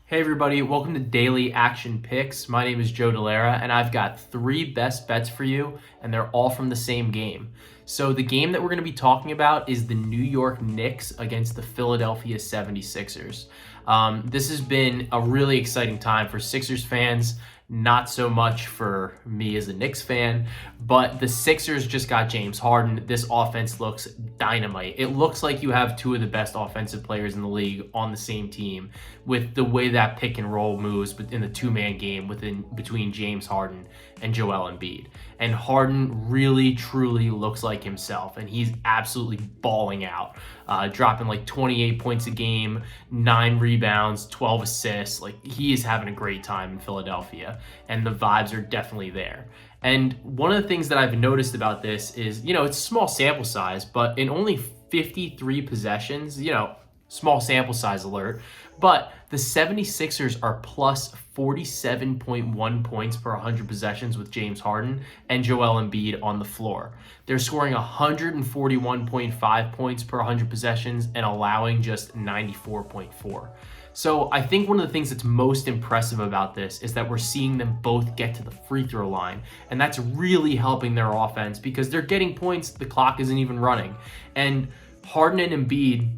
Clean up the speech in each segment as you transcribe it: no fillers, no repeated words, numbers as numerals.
Hey everybody, welcome to Daily Action Picks. My name is Joe Dellera and I've got three best bets for you and they're all from the same game. So the game that we're going to be talking about is the New York Knicks against the Philadelphia 76ers. This has been a really exciting time for Sixers fans. Not so much for me as a Knicks fan, but the Sixers just got James Harden. This offense looks dynamite. It looks like you have two of the best offensive players in the league on the same team with the way that pick and roll moves in the two-man game between James Harden and Joel Embiid. And Harden really, truly looks like himself, and he's absolutely balling out, dropping like 28 points a game, 9 rebounds, 12 assists. Like, he is having a great time in Philadelphia, and the vibes are definitely there. And one of the things that I've noticed about this is, it's a small sample size, but in only 53 possessions, small sample size alert, but the 76ers are plus 47.1 points per 100 possessions with James Harden and Joel Embiid on the floor. They're scoring 141.5 points per 100 possessions and allowing just 94.4. So I think one of the things that's most impressive about this is that we're seeing them both get to the free throw line. And that's really helping their offense because they're getting points, the clock isn't even running. And Harden and Embiid,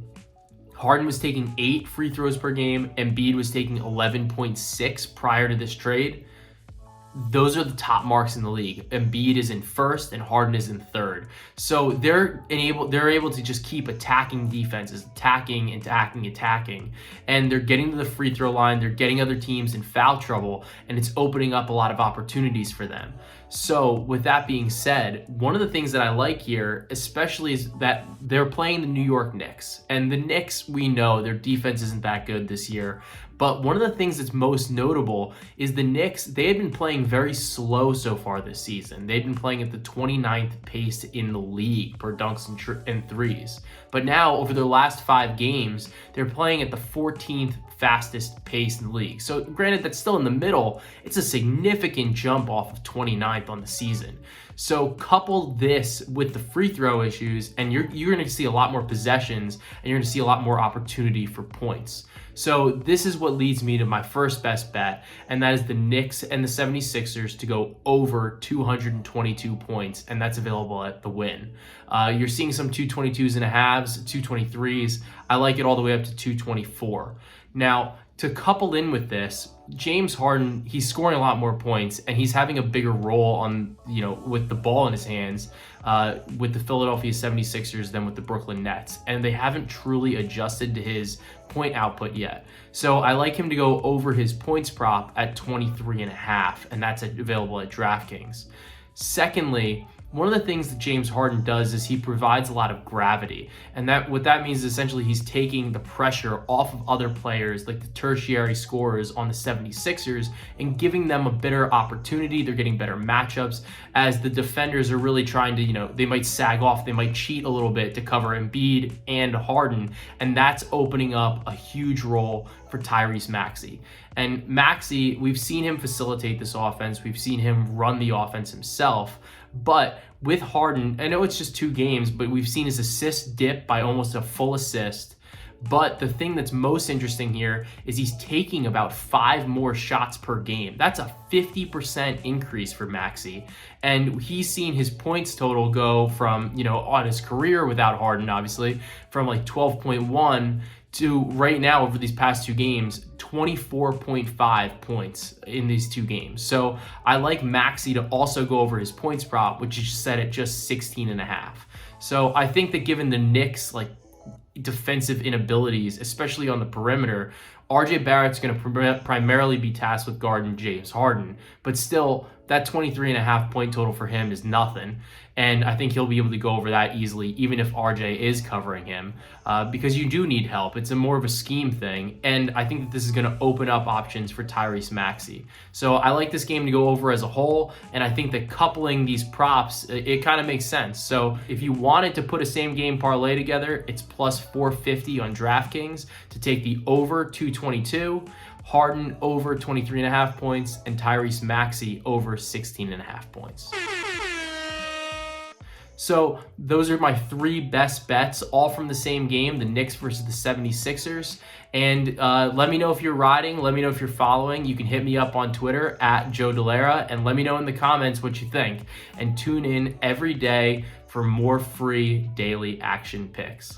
Harden was taking 8 free throws per game. Embiid was taking 11.6 prior to this trade. Those are the top marks in the league. Embiid is in first and Harden is in third. So they're able to just keep attacking defenses, attacking, and they're getting to the free throw line. They're getting other teams in foul trouble, and it's opening up a lot of opportunities for them. So with that being said, one of the things that I like here, especially, is that they're playing the New York Knicks. And the Knicks, we know their defense isn't that good this year. But one of the things that's most notable is the Knicks, they had been playing very slow so far this season. They've been playing at the 29th pace in the league per dunks and threes. But now, over their last 5 games, they're playing at the 14th fastest pace in the league. So granted, that's still in the middle. It's a significant jump off of 29th on the season. So couple this with the free throw issues, and you're going to see a lot more possessions, and you're going to see a lot more opportunity for points. So this is what leads me to my first best bet, and that is the Knicks and the 76ers to go over 222 points, and that's available at the win. You're seeing some 222s and a halves, 223s. I like it all the way up to 224. Now, to couple in with this, James Harden, he's scoring a lot more points and he's having a bigger role on, with the ball in his hands with the Philadelphia 76ers than with the Brooklyn Nets. And they haven't truly adjusted to his point output yet. So I like him to go over his points prop at 23.5, and that's available at DraftKings. Secondly, one of the things that James Harden does is he provides a lot of gravity. And what that means is essentially he's taking the pressure off of other players, like the tertiary scorers on the 76ers, and giving them a better opportunity. They're getting better matchups as the defenders are really trying to, they might sag off, they might cheat a little bit to cover Embiid and Harden. And that's opening up a huge role for Tyrese Maxey. And Maxey, we've seen him facilitate this offense. We've seen him run the offense himself. But with Harden, I know it's just 2 games, but we've seen his assist dip by almost a full assist. But the thing that's most interesting here is he's taking about 5 more shots per game. That's a 50% increase for Maxey. And he's seen his points total go from, on his career without Harden, obviously, from like 12.1 to right now over these past 2 games, 24.5 points in these 2 games. So I like Maxey to also go over his points prop, which is set at just 16.5. So I think that given the Knicks defensive inabilities, especially on the perimeter, RJ Barrett's going to primarily be tasked with guarding James Harden, but still that 23.5 point total for him is nothing. And I think he'll be able to go over that easily, even if RJ is covering him, because you do need help. It's more of a scheme thing. And I think that this is going to open up options for Tyrese Maxey. So I like this game to go over as a whole. And I think that coupling these props, it kind of makes sense. So if you wanted to put a same game parlay together, it's plus 450 on DraftKings to take the over 222, Harden over 23.5 points, and Tyrese Maxey over 16.5 points. So those are my three best bets, all from the same game, the Knicks versus the 76ers. And let me know if you're riding. Let me know if you're following. You can hit me up on Twitter at Joe Dellera, and let me know in the comments what you think. And tune in every day for more free daily action picks.